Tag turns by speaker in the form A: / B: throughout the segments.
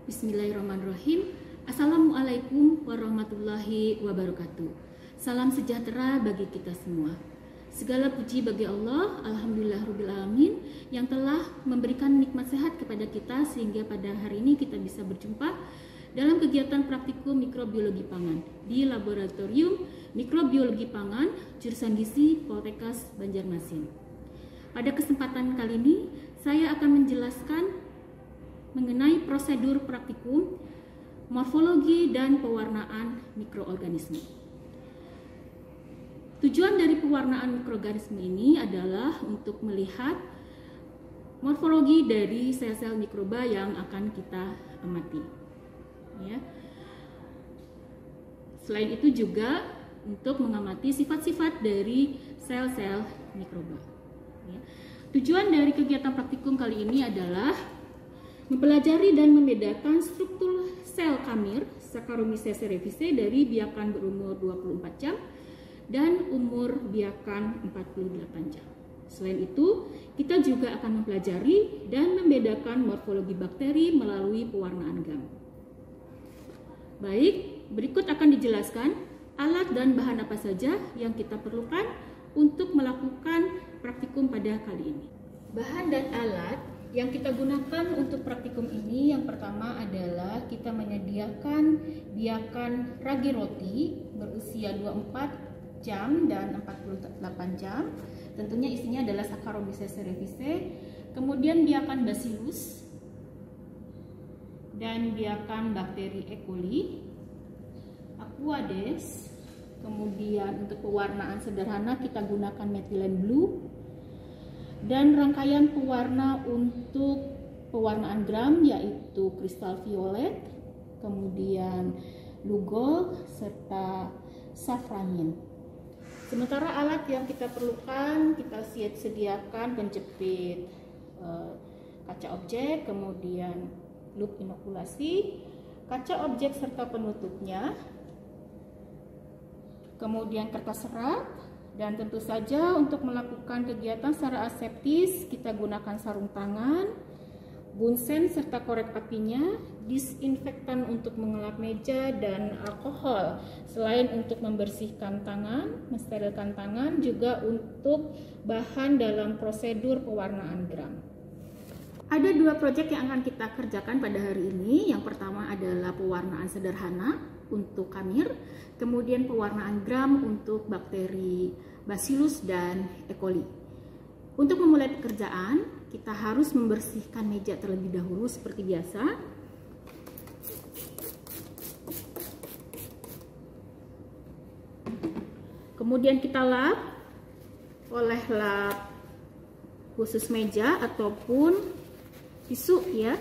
A: Bismillahirrahmanirrahim. Assalamualaikum warahmatullahi wabarakatuh. Salam sejahtera bagi kita semua. Segala puji bagi Allah, alhamdulillahirabbil alamin, yang telah memberikan nikmat sehat kepada kita sehingga pada hari ini kita bisa berjumpa dalam kegiatan praktikum mikrobiologi pangan di Laboratorium Mikrobiologi Pangan Jurusan Gizi Poltekkes Banjarmasin. Pada kesempatan kali ini saya akan menjelaskan mengenai prosedur praktikum morfologi dan pewarnaan mikroorganisme. Tujuan dari pewarnaan mikroorganisme ini adalah untuk melihat morfologi dari sel-sel mikroba yang akan kita amati. Ya. Selain itu juga untuk mengamati sifat-sifat dari sel-sel mikroba. Ya. Tujuan dari kegiatan praktikum kali ini adalah mempelajari dan membedakan struktur sel kamir Saccharomyces cerevisiae dari biakan berumur 24 jam dan umur biakan 48 jam. Selain itu, kita juga akan mempelajari dan membedakan morfologi bakteri melalui pewarnaan gam. Baik, berikut akan dijelaskan alat dan bahan apa saja yang kita perlukan untuk melakukan praktikum pada kali ini. Bahan dan alat yang kita gunakan untuk praktikum ini, yang pertama adalah kita menyediakan biakan ragi roti berusia 24 jam dan 48 jam. Tentunya isinya adalah Saccharomyces cerevisiae, kemudian biakan Bacillus dan biakan bakteri E. coli, Aquades. Kemudian untuk pewarnaan sederhana kita gunakan methylene blue. Dan rangkaian pewarna untuk pewarnaan gram yaitu kristal violet, kemudian lugol, serta safranin. Sementara alat yang kita perlukan, kita sediakan penjepit kaca objek, kemudian loop inokulasi, kaca objek serta penutupnya, kemudian kertas serat. Dan tentu saja untuk melakukan kegiatan secara aseptis kita gunakan sarung tangan, bunsen serta korek apinya, disinfektan untuk mengelap meja, dan alkohol. Selain untuk membersihkan tangan, mensterilkan tangan, juga untuk bahan dalam prosedur pewarnaan gram. Ada dua proyek yang akan kita kerjakan pada hari ini. Yang pertama adalah pewarnaan sederhana untuk kamir, kemudian pewarnaan gram untuk bakteri Bacillus dan E. coli. Untuk memulai pekerjaan, kita harus membersihkan meja terlebih dahulu seperti biasa. Kemudian kita lap oleh lap khusus meja ataupun tisu ya.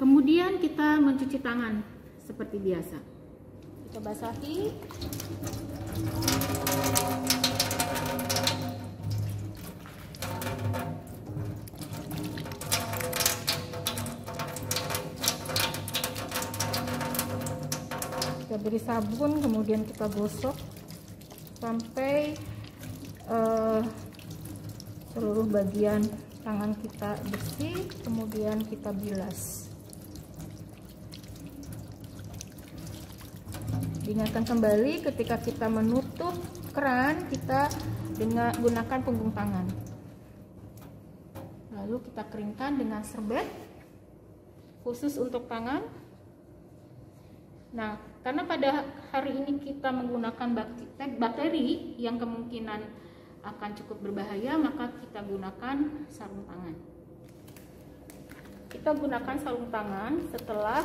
A: Kemudian kita mencuci tangan seperti biasa. Kita basahi. Kita beri sabun, kemudian kita gosok sampai seluruh bagian tangan kita bersih, kemudian kita bilas. Diingatkan kembali ketika kita menutup keran, kita gunakan punggung tangan. Lalu kita keringkan dengan serbet khusus untuk tangan. Nah, karena pada hari ini kita menggunakan bakteri yang kemungkinan akan cukup berbahaya, maka kita gunakan sarung tangan. Kita gunakan sarung tangan setelah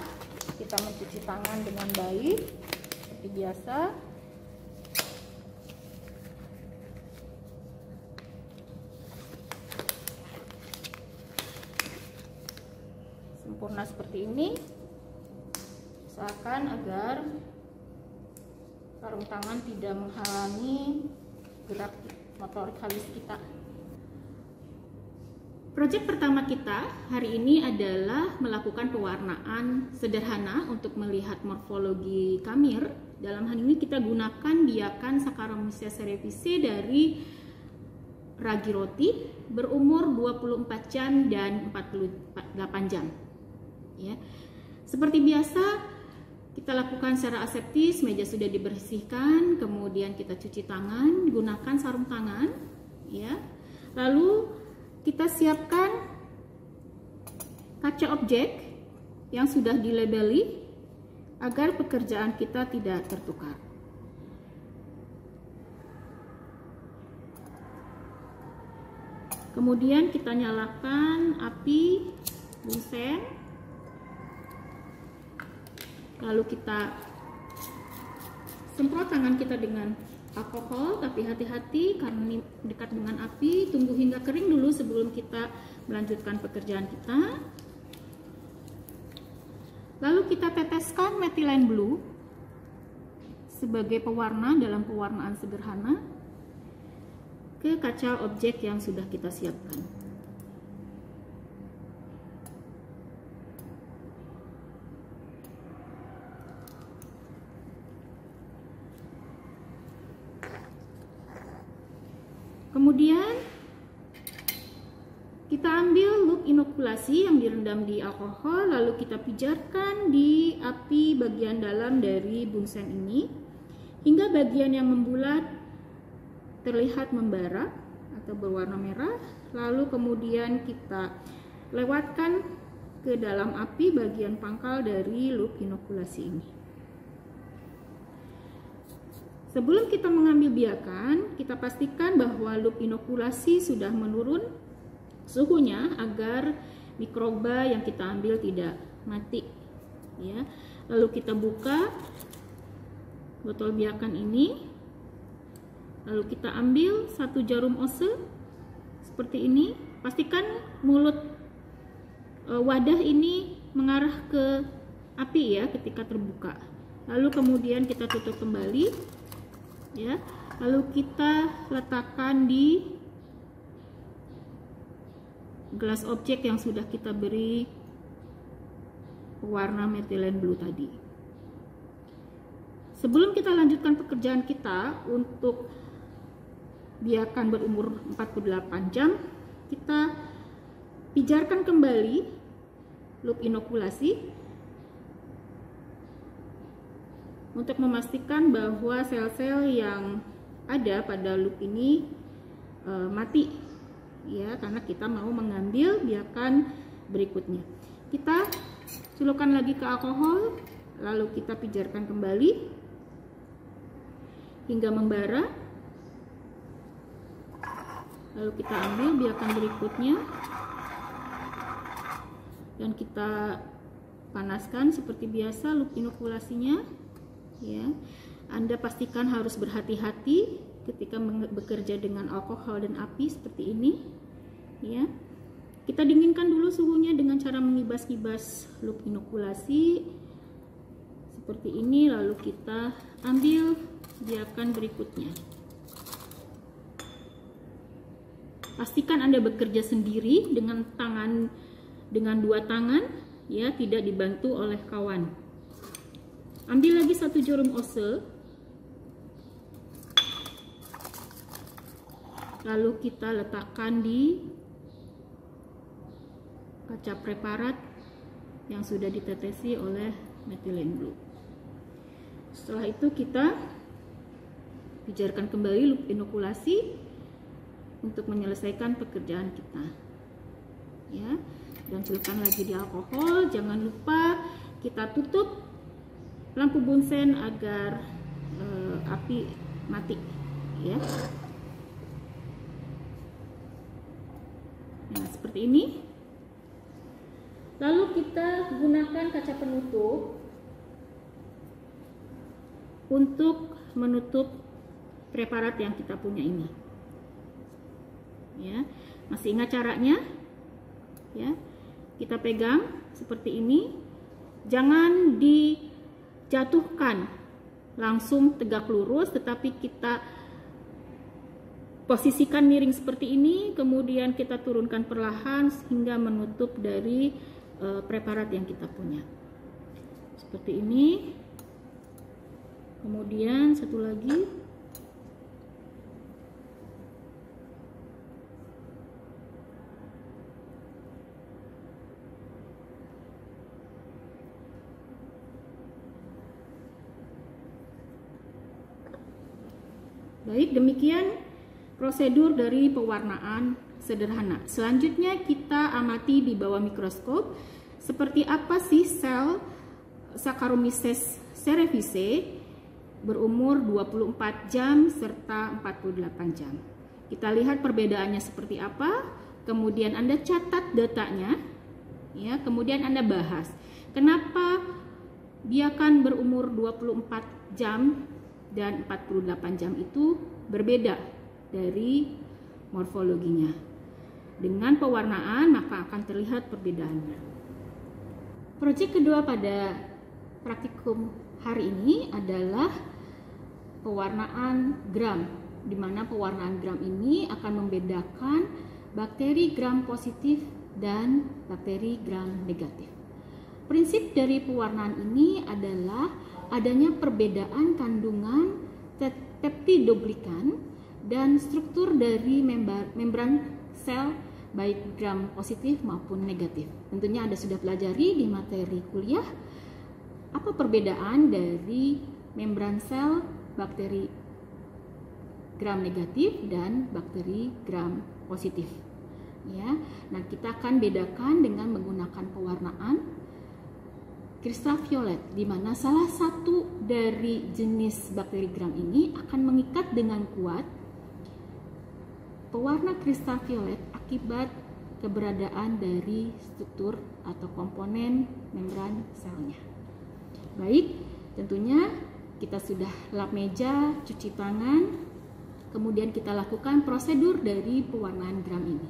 A: kita mencuci tangan dengan baik seperti biasa. Sempurna seperti ini. Usahakan agar sarung tangan tidak menghalangi gerak motorik halus kita. Proyek pertama kita hari ini adalah melakukan pewarnaan sederhana untuk melihat morfologi kamir. Dalam hal ini kita gunakan biakan Saccharomyces cerevisiae dari ragi roti berumur 24 jam dan 48 jam. Ya. Seperti biasa kita lakukan secara aseptis, meja sudah dibersihkan, kemudian kita cuci tangan, gunakan sarung tangan, ya. Lalu kita siapkan kaca objek yang sudah dilabeli agar pekerjaan kita tidak tertukar. Kemudian kita nyalakan api bunsen. Lalu kita semprot tangan kita dengan alkohol, tapi hati-hati karena ini dekat dengan api. Tunggu hingga kering dulu sebelum kita melanjutkan pekerjaan kita. Lalu kita teteskan methylene blue sebagai pewarna dalam pewarnaan sederhana ke kaca objek yang sudah kita siapkan. Kemudian kita ambil loop inokulasi yang direndam di alkohol, lalu kita pijarkan di api bagian dalam dari bunsen ini hingga bagian yang membulat terlihat membara atau berwarna merah. Lalu kemudian kita lewatkan ke dalam api bagian pangkal dari loop inokulasi ini. Sebelum kita mengambil biakan, kita pastikan bahwa loop inokulasi sudah menurun suhunya agar mikroba yang kita ambil tidak mati. Ya. Lalu kita buka botol biakan ini, lalu kita ambil satu jarum ose seperti ini. Pastikan mulut wadah ini mengarah ke api ya ketika terbuka. Lalu kemudian kita tutup kembali. Ya, lalu kita letakkan di gelas objek yang sudah kita beri pewarna methylene blue tadi. Sebelum kita lanjutkan pekerjaan kita untuk biakan berumur 48 jam, kita pijarkan kembali loop inokulasi untuk memastikan bahwa sel-sel yang ada pada loop ini mati, ya, karena kita mau mengambil biakan berikutnya. Kita celupkan lagi ke alkohol, lalu kita pijarkan kembali hingga membara. Lalu kita ambil biakan berikutnya dan kita panaskan seperti biasa loop inokulasinya. Ya, Anda pastikan harus berhati-hati ketika bekerja dengan alkohol dan api seperti ini. Ya, kita dinginkan dulu suhunya dengan cara mengibas-ibas loop inokulasi seperti ini. Lalu kita ambil biakan berikutnya. Pastikan Anda bekerja sendiri dengan dua tangan, ya, tidak dibantu oleh kawan. Ambil lagi satu jarum ose, lalu kita letakkan di kaca preparat yang sudah ditetesi oleh methylene blue. Setelah itu kita pijarkan kembali loop inokulasi untuk menyelesaikan pekerjaan kita. Ya, dan celupkan lagi di alkohol. Jangan lupa kita tutup lampu bunsen agar api mati, ya. Nah, seperti ini. Lalu kita gunakan kaca penutup untuk menutup preparat yang kita punya ini. Ya, masih ingat caranya? Ya, kita pegang seperti ini. Jangan dijatuhkan langsung tegak lurus, tetapi kita posisikan miring seperti ini, kemudian kita turunkan perlahan hingga menutup dari preparat yang kita punya. Seperti ini. Kemudian satu lagi. Baik, demikian prosedur dari pewarnaan sederhana. Selanjutnya kita amati di bawah mikroskop seperti apa sih sel Saccharomyces cerevisiae berumur 24 jam serta 48 jam. Kita lihat perbedaannya seperti apa, kemudian Anda catat datanya, ya, kemudian Anda bahas. Kenapa biakan berumur 24 jam dan 48 jam itu berbeda dari morfologinya. Dengan pewarnaan maka akan terlihat perbedaannya. Proyek kedua pada praktikum hari ini adalah pewarnaan gram, di mana pewarnaan gram ini akan membedakan bakteri gram positif dan bakteri gram negatif. Prinsip dari pewarnaan ini adalah adanya perbedaan kandungan peptidoglikan dan struktur dari membran sel baik gram positif maupun negatif. Tentunya Anda sudah pelajari di materi kuliah apa perbedaan dari membran sel bakteri gram negatif dan bakteri gram positif. Ya, nah kita akan bedakan dengan menggunakan pewarnaan kristal violet, di mana salah satu dari jenis bakteri gram ini akan mengikat dengan kuat pewarna kristal violet akibat keberadaan dari struktur atau komponen membran selnya. Baik, tentunya kita sudah lap meja, cuci tangan, kemudian kita lakukan prosedur dari pewarnaan gram ini.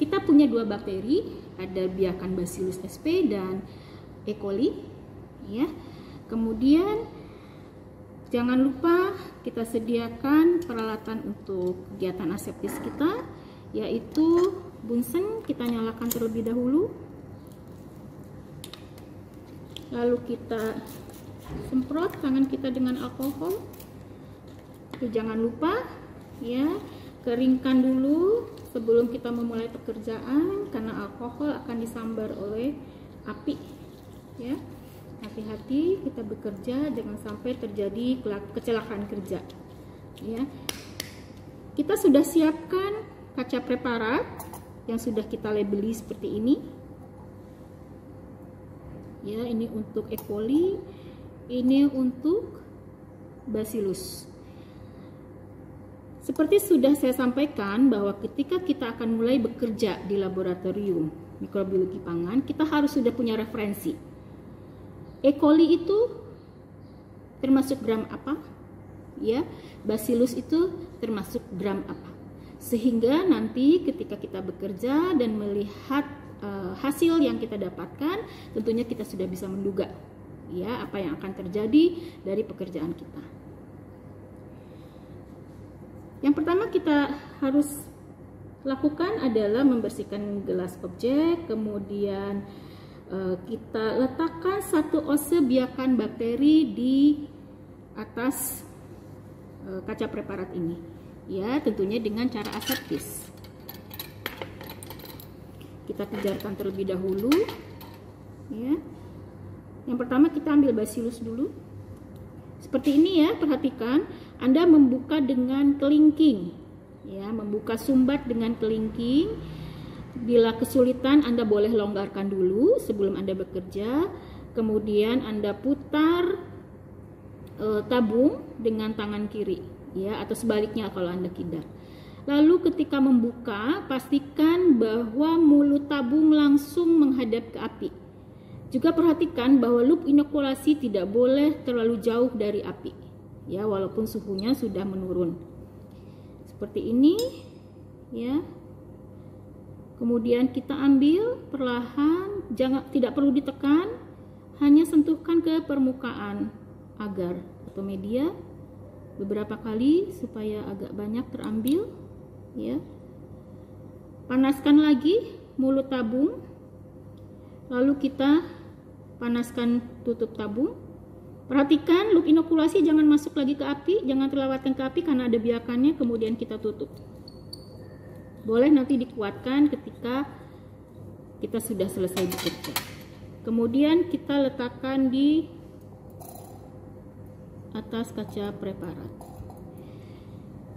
A: Kita punya dua bakteri, ada biakan Bacillus sp dan E. coli, ya. Kemudian jangan lupa kita sediakan peralatan untuk kegiatan aseptis kita, yaitu bunsen. Kita nyalakan terlebih dahulu, lalu kita semprot tangan kita dengan alkohol. Jangan lupa ya, keringkan dulu sebelum kita memulai pekerjaan, karena alkohol akan disambar oleh api, ya. Hati-hati kita bekerja, jangan sampai terjadi kecelakaan kerja, ya. Kita sudah siapkan kaca preparat yang sudah kita labeli seperti ini, ya. Ini untuk E. coli, ini untuk Bacillus. Seperti sudah saya sampaikan bahwa ketika kita akan mulai bekerja di laboratorium mikrobiologi pangan, kita harus sudah punya referensi. E. coli itu termasuk gram apa? Ya, Bacillus itu termasuk gram apa? Sehingga nanti ketika kita bekerja dan melihat hasil yang kita dapatkan, tentunya kita sudah bisa menduga ya apa yang akan terjadi dari pekerjaan kita. Yang pertama kita harus lakukan adalah membersihkan gelas objek, kemudian kita letakkan satu ose biakan bakteri di atas kaca preparat ini, ya, tentunya dengan cara aseptis. Kita kejarkan terlebih dahulu, ya. Yang pertama kita ambil Bacillus dulu. Seperti ini ya, perhatikan, Anda membuka dengan kelingking, ya, membuka sumbat dengan kelingking. Bila kesulitan Anda boleh longgarkan dulu sebelum Anda bekerja. Kemudian Anda putar tabung dengan tangan kiri, ya, atau sebaliknya kalau Anda kidar. Lalu ketika membuka, pastikan bahwa mulut tabung langsung menghadap ke api. Juga perhatikan bahwa loop inokulasi tidak boleh terlalu jauh dari api, ya, walaupun suhunya sudah menurun. Seperti ini, ya. Kemudian kita ambil perlahan, tidak perlu ditekan, hanya sentuhkan ke permukaan agar atau media beberapa kali supaya agak banyak terambil. ya. Panaskan lagi mulut tabung, lalu kita panaskan tutup tabung. Perhatikan loop inokulasi jangan masuk lagi ke api, jangan terlewatkan ke api karena ada biakannya, kemudian kita tutup. Boleh nanti dikuatkan ketika kita sudah selesai bekerja. Kemudian kita letakkan di atas kaca preparat.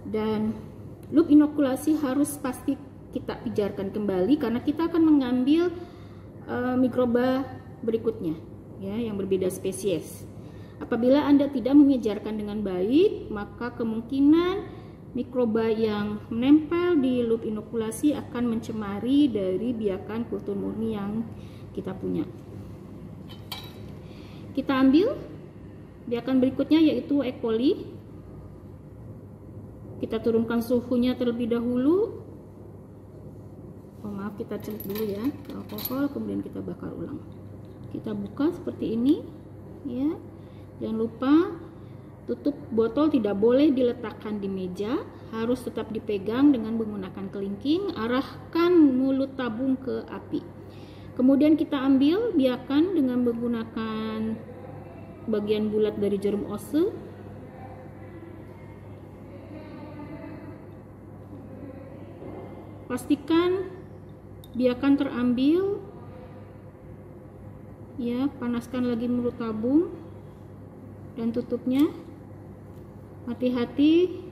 A: Dan loop inokulasi harus pasti kita pijarkan kembali karena kita akan mengambil mikroba berikutnya, ya, yang berbeda spesies. Apabila Anda tidak mengejarkan dengan baik, maka kemungkinan mikroba yang menempel di loop inokulasi akan mencemari dari biakan kultur murni yang kita punya. Kita ambil biakan berikutnya yaitu E. coli. Kita turunkan suhunya terlebih dahulu. Oh maaf, kita celik dulu ya ke alkohol, kemudian kita bakar ulang. Kita buka seperti ini, ya. Jangan lupa tutup botol tidak boleh diletakkan di meja, harus tetap dipegang dengan menggunakan kelingking. Arahkan mulut tabung ke api. Kemudian kita ambil biakan dengan menggunakan bagian bulat dari jarum ose. Pastikan biakan terambil, ya. Panaskan lagi mulut tabung dan tutupnya. Hati-hati,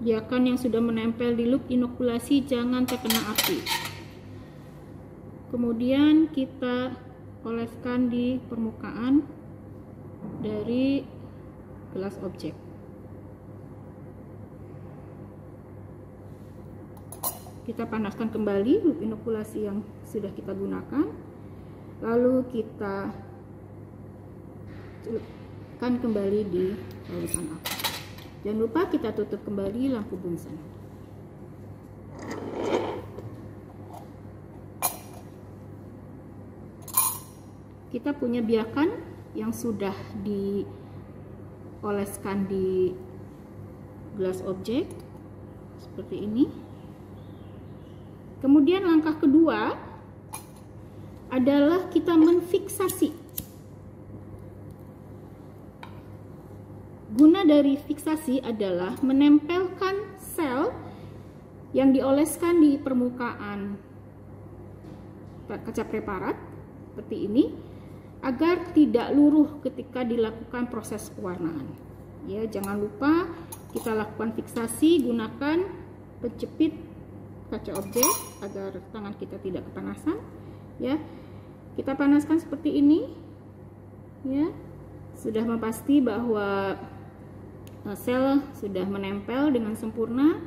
A: biakan yang sudah menempel di loop inokulasi jangan terkena api. Kemudian kita oleskan di permukaan dari gelas objek. Kita panaskan kembali loop inokulasi yang sudah kita gunakan, lalu kita celupkan kembali di larutan api. Jangan lupa kita tutup kembali lampu bunsen. Kita punya biakan yang sudah dioleskan di gelas objek seperti ini. Kemudian langkah kedua adalah kita menfiksasi. Guna dari fiksasi adalah menempelkan sel yang dioleskan di permukaan kaca preparat seperti ini agar tidak luruh ketika dilakukan proses pewarnaan. Ya, jangan lupa kita lakukan fiksasi, gunakan penjepit kaca objek agar tangan kita tidak kepanasan. Ya, kita panaskan seperti ini. Ya, sudah mempasti bahwa sel sudah menempel dengan sempurna.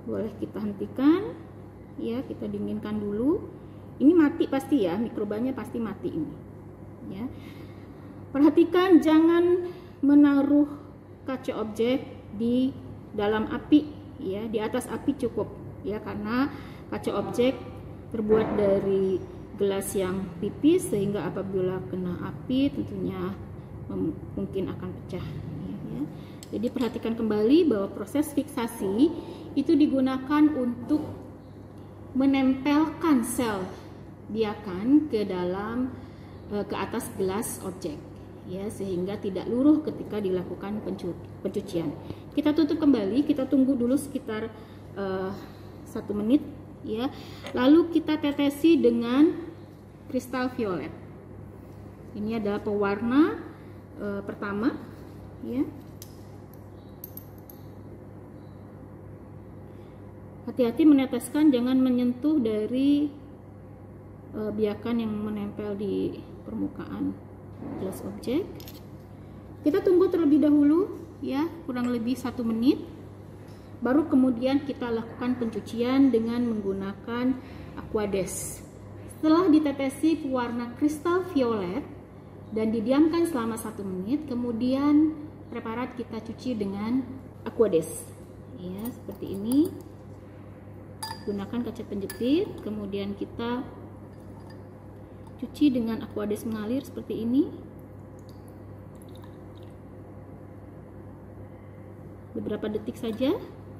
A: Boleh kita hentikan, ya, kita dinginkan dulu. Ini mati pasti ya, mikrobanya pasti mati ini. Ya, perhatikan jangan menaruh kaca objek di dalam api, ya, di atas api cukup, ya, karena kaca objek terbuat dari gelas yang tipis sehingga apabila kena api tentunya mungkin akan pecah, ya. Jadi perhatikan kembali bahwa proses fiksasi itu digunakan untuk menempelkan sel biakan ke dalam ke atas gelas objek, ya, sehingga tidak luruh ketika dilakukan pencucian. Kita tutup kembali, kita tunggu dulu sekitar 1 menit, ya. Lalu kita tetesi dengan kristal violet. Ini adalah pewarna pertama, ya. Hati-hati meneteskan, jangan menyentuh dari biakan yang menempel di permukaan gelas objek. Kita tunggu terlebih dahulu, ya, kurang lebih 1 menit. Baru kemudian kita lakukan pencucian dengan menggunakan Aquades. Setelah ditetesi pewarna kristal violet dan didiamkan selama 1 menit, kemudian preparat kita cuci dengan Aquades, ya, seperti ini. Gunakan kaca penjepit, kemudian kita cuci dengan Aquades mengalir seperti ini. beberapa detik saja,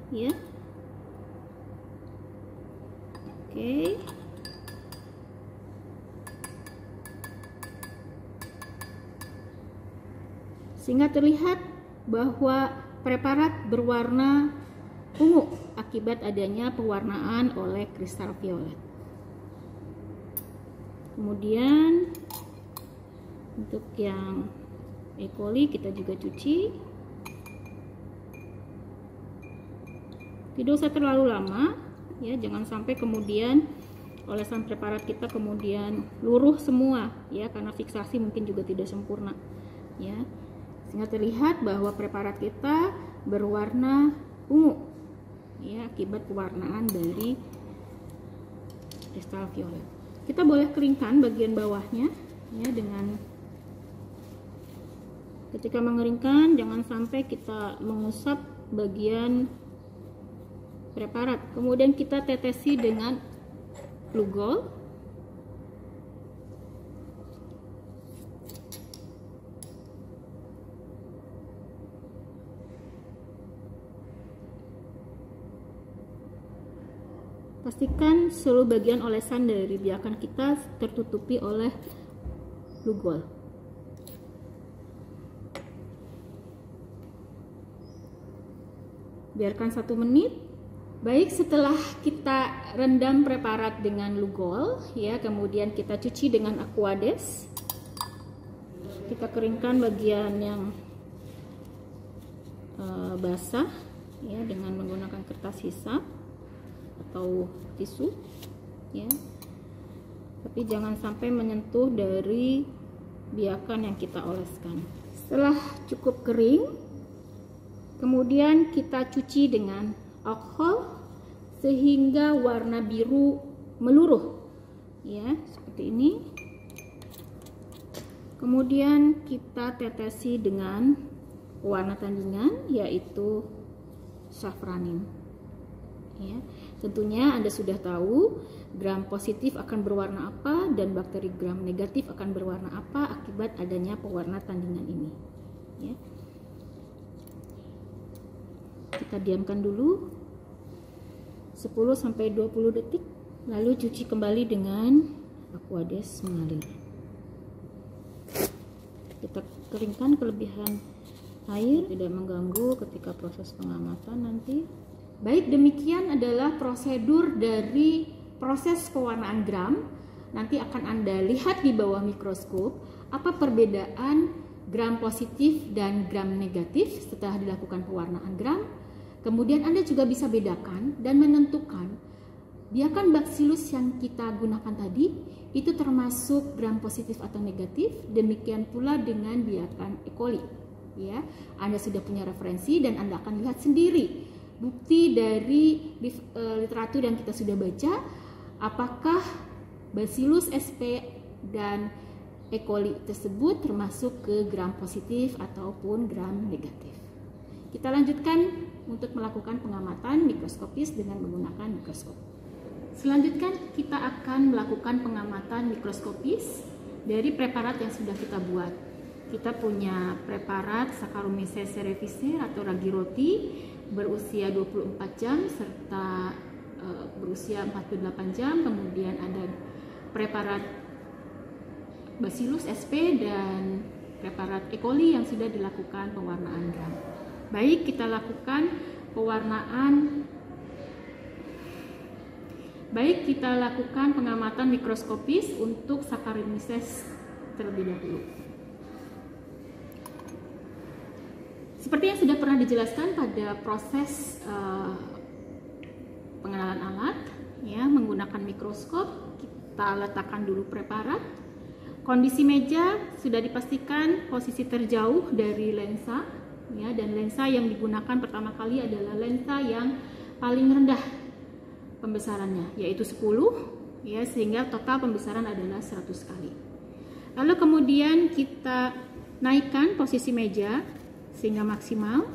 A: ya. Oke. Sehingga terlihat bahwa preparat berwarna ungu akibat adanya pewarnaan oleh kristal violet. Kemudian untuk yang E. coli kita juga cuci. Tidak usah terlalu lama, ya, jangan sampai kemudian olesan preparat kita kemudian luruh semua, ya, karena fiksasi mungkin juga tidak sempurna, ya. Sehingga terlihat bahwa preparat kita berwarna ungu, ya, akibat pewarnaan dari kristal violet. Kita boleh keringkan bagian bawahnya, ya, dengan ketika mengeringkan jangan sampai kita mengusap bagian preparat. Kemudian kita tetesi dengan glugol. Pastikan seluruh bagian olesan dari biakan kita tertutupi oleh glugol. Biarkan 1 menit. Baik, setelah kita rendam preparat dengan glugol, ya, kemudian kita cuci dengan Aquades. Kita keringkan bagian yang basah, ya, dengan menggunakan kertas hisap atau tisu, ya, tapi jangan sampai menyentuh dari biakan yang kita oleskan. Setelah cukup kering, kemudian kita cuci dengan alkohol sehingga warna biru meluruh, ya, seperti ini. Kemudian kita tetesi dengan warna tandingan, yaitu safranin, ya. Tentunya Anda sudah tahu gram positif akan berwarna apa dan bakteri gram negatif akan berwarna apa akibat adanya pewarna tandingan ini, ya. Kita diamkan dulu 10-20 detik, lalu cuci kembali dengan Aquades mengalir. Kita keringkan kelebihan air, tidak mengganggu ketika proses pengamatan nanti. Baik, demikian adalah prosedur dari proses pewarnaan gram. Nanti akan Anda lihat di bawah mikroskop apa perbedaan gram positif dan gram negatif setelah dilakukan pewarnaan gram. Kemudian Anda juga bisa bedakan dan menentukan biakan bacillus yang kita gunakan tadi itu termasuk gram positif atau negatif. Demikian pula dengan biakan E. coli, ya. Anda sudah punya referensi dan Anda akan lihat sendiri bukti dari literatur yang kita sudah baca apakah Bacillus sp dan E. coli tersebut termasuk ke gram positif ataupun gram negatif. Kita lanjutkan untuk melakukan pengamatan mikroskopis dengan menggunakan mikroskop. Selanjutnya kita akan melakukan pengamatan mikroskopis dari preparat yang sudah kita buat. Kita punya preparat Saccharomyces cerevisiae atau ragi roti berusia 24 jam serta berusia 48 jam. Kemudian ada preparat Bacillus sp dan preparat E. coli yang sudah dilakukan pewarnaan gram. Baik, kita lakukan pengamatan mikroskopis untuk Saccharomyces terlebih dahulu. Seperti yang sudah pernah dijelaskan pada proses pengenalan alat, ya, menggunakan mikroskop, kita letakkan dulu preparat. Kondisi meja sudah dipastikan posisi terjauh dari lensa, ya, dan lensa yang digunakan pertama kali adalah lensa yang paling rendah pembesarannya, yaitu 10, ya, sehingga total pembesaran adalah 100 kali. Lalu kemudian kita naikkan posisi meja sehingga maksimal,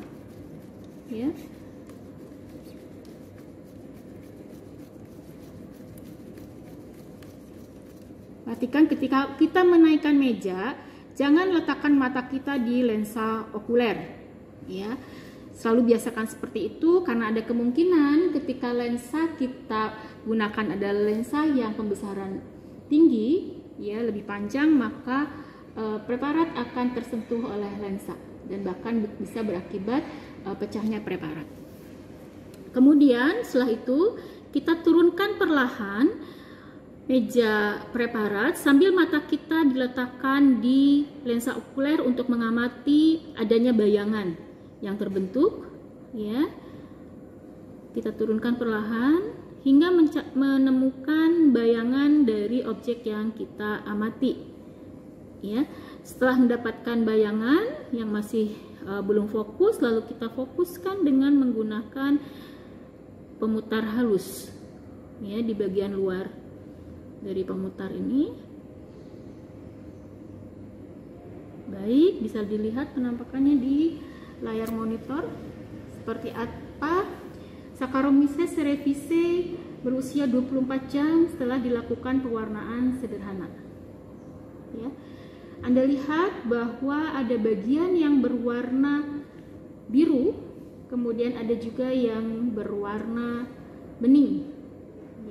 A: ya. Perhatikan ketika kita menaikkan meja, jangan letakkan mata kita di lensa okuler, ya. Selalu biasakan seperti itu karena ada kemungkinan ketika lensa kita gunakan adalah lensa yang pembesaran tinggi, ya lebih panjang, maka preparat akan tersentuh oleh lensa dan bahkan bisa berakibat pecahnya preparat. Kemudian setelah itu kita turunkan perlahan meja preparat sambil mata kita diletakkan di lensa okuler untuk mengamati adanya bayangan yang terbentuk, ya. Kita turunkan perlahan hingga menemukan bayangan dari objek yang kita amati, ya. Setelah mendapatkan bayangan yang masih belum fokus, lalu kita fokuskan dengan menggunakan pemutar halus, ya, di bagian luar dari pemutar ini. Baik, bisa dilihat penampakannya di layar monitor seperti apa. Saccharomyces cerevisiae berusia 24 jam setelah dilakukan pewarnaan sederhana, ya. Anda lihat bahwa ada bagian yang berwarna biru, kemudian ada juga yang berwarna bening,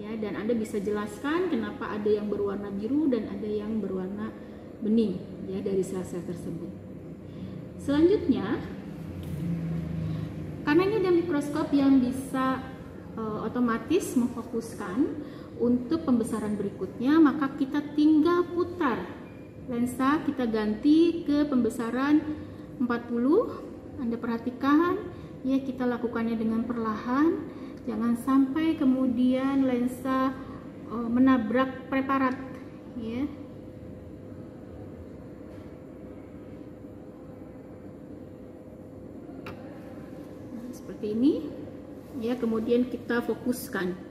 A: ya, dan Anda bisa jelaskan kenapa ada yang berwarna biru dan ada yang berwarna bening, ya, dari sel-sel tersebut. Selanjutnya, karena ini ada mikroskop yang bisa otomatis memfokuskan untuk pembesaran berikutnya, maka kita tinggal putar lensa, kita ganti ke pembesaran 40. Anda perhatikan, ya, kita lakukannya dengan perlahan, jangan sampai kemudian lensa menabrak preparat, ya. Nah, seperti ini, ya, kemudian kita fokuskan.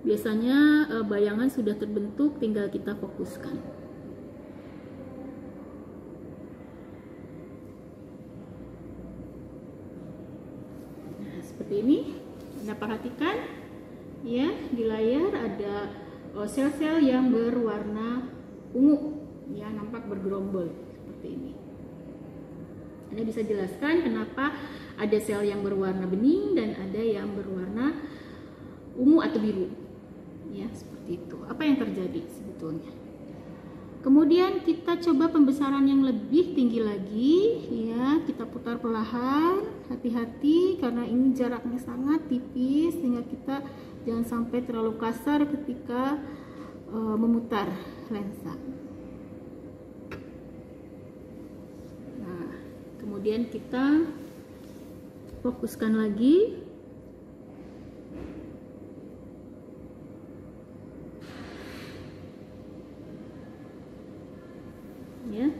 A: Biasanya bayangan sudah terbentuk, tinggal kita fokuskan. Nah, seperti ini. Anda perhatikan, ya, di layar ada sel-sel yang berwarna ungu, ya, nampak bergerombol seperti ini. Anda bisa jelaskan kenapa ada sel yang berwarna bening dan ada yang berwarna ungu atau biru, ya, seperti itu. Apa yang terjadi sebetulnya? Kemudian kita coba pembesaran yang lebih tinggi lagi, ya. Kita putar perlahan, hati-hati karena ini jaraknya sangat tipis sehingga kita jangan sampai terlalu kasar ketika memutar lensa. Nah, kemudian kita fokuskan lagi. Ya.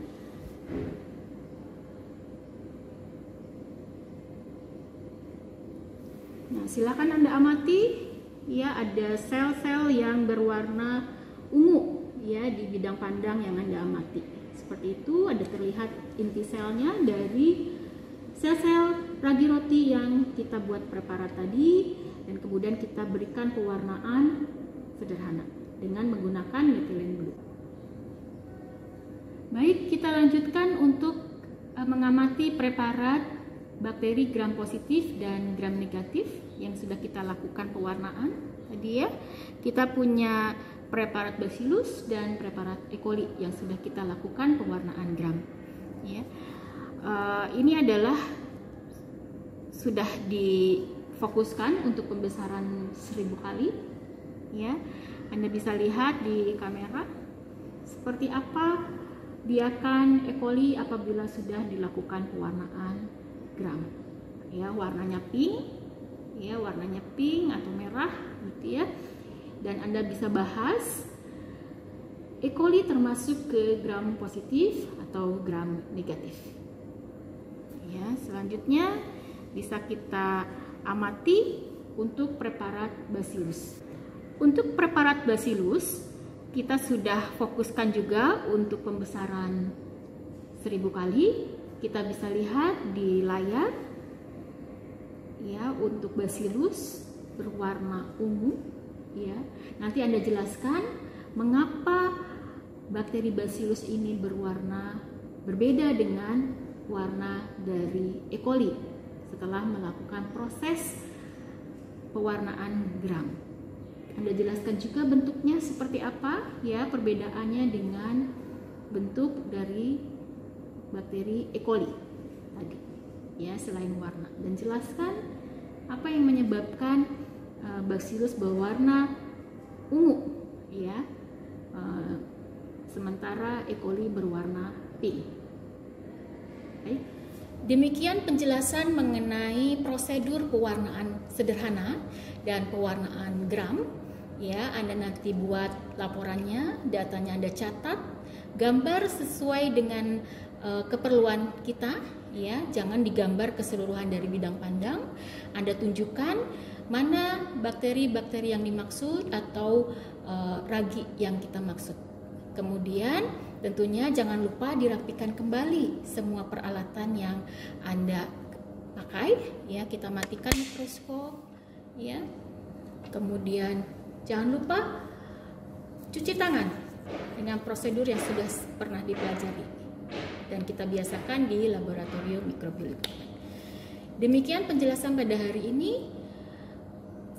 A: Nah, silakan Anda amati, ya, ada sel-sel yang berwarna ungu, ya, di bidang pandang yang Anda amati. Seperti itu, ada terlihat inti selnya dari sel-sel ragi roti yang kita buat preparat tadi, dan kemudian kita berikan pewarnaan sederhana dengan menggunakan methylene blue. Baik, kita lanjutkan untuk mengamati preparat bakteri gram positif dan gram negatif yang sudah kita lakukan pewarnaan tadi, ya. Kita punya preparat Bacillus dan preparat E. coli yang sudah kita lakukan pewarnaan gram, ya. Ini adalah sudah difokuskan untuk pembesaran 1000 kali, ya. Anda bisa lihat di kamera seperti apa biakan E. coli apabila sudah dilakukan pewarnaan gram, ya, warnanya pink, ya, warnanya pink atau merah, gitu, ya. Dan Anda bisa bahas E. coli termasuk ke gram positif atau gram negatif, ya. Selanjutnya bisa kita amati untuk preparat Bacillus. Untuk preparat Bacillus kita sudah fokuskan juga untuk pembesaran 1000 kali. Kita bisa lihat di layar, ya, untuk Bacillus berwarna ungu, ya. Nanti Anda jelaskan mengapa bakteri Bacillus ini berwarna Berbeda dengan warna dari E. coli setelah melakukan proses pewarnaan gram. Anda jelaskan juga bentuknya seperti apa ya perbedaannya dengan bentuk dari bakteri E. coli tadi ya selain warna, dan jelaskan apa yang menyebabkan Bacillus berwarna ungu ya sementara E. coli berwarna pink. Baik. Demikian penjelasan mengenai prosedur pewarnaan sederhana dan pewarnaan gram. Ya, Anda nanti buat laporannya, datanya Anda catat, gambar sesuai dengan keperluan kita, ya, jangan digambar keseluruhan dari bidang pandang. Anda tunjukkan mana bakteri-bakteri yang dimaksud atau ragi yang kita maksud. Kemudian tentunya jangan lupa dirapikan kembali semua peralatan yang Anda pakai, ya, kita matikan mikroskop, ya. Kemudian jangan lupa cuci tangan dengan prosedur yang sudah pernah dipelajari dan kita biasakan di laboratorium mikrobiologi. Demikian penjelasan pada hari ini.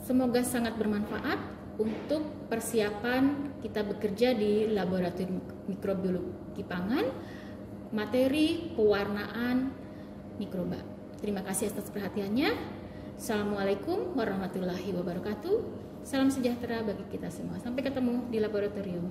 A: Semoga sangat bermanfaat untuk persiapan kita bekerja di laboratorium mikrobiologi pangan, materi pewarnaan mikroba. Terima kasih atas perhatiannya. Assalamualaikum warahmatullahi wabarakatuh. Salam sejahtera bagi kita semua. Sampai ketemu di laboratorium.